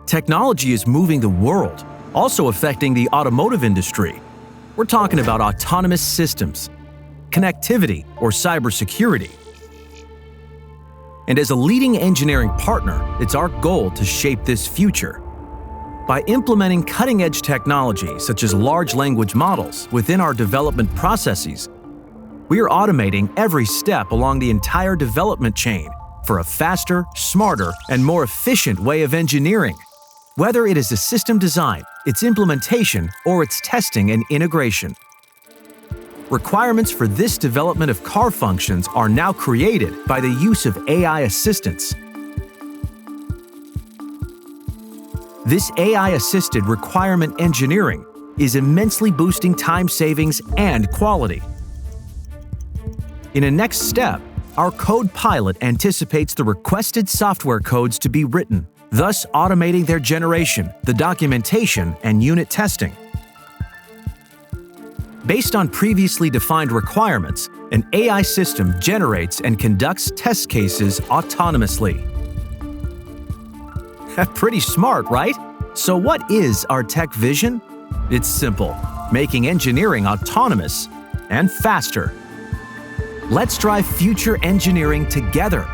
Technology is moving the world, also affecting the automotive industry. We're talking about autonomous systems, connectivity, or cybersecurity. And as a leading engineering partner, it's our goal to shape this future. By implementing cutting-edge technology such as large language models within our development processes, we are automating every step along the entire development chain for a faster, smarter, and more efficient way of engineering. Whether it is a system design, its implementation, or its testing and integration. Requirements for this development of car functions are now created by the use of AI assistants. This AI-assisted requirement engineering is immensely boosting time savings and quality. In a next step, our code pilot anticipates the requested software codes to be written, thus automating their generation, the documentation, and unit testing. Based on previously defined requirements, an AI system generates and conducts test cases autonomously. Pretty smart, right? So what is our tech vision? It's simple, making engineering autonomous and faster. Let's drive future engineering together.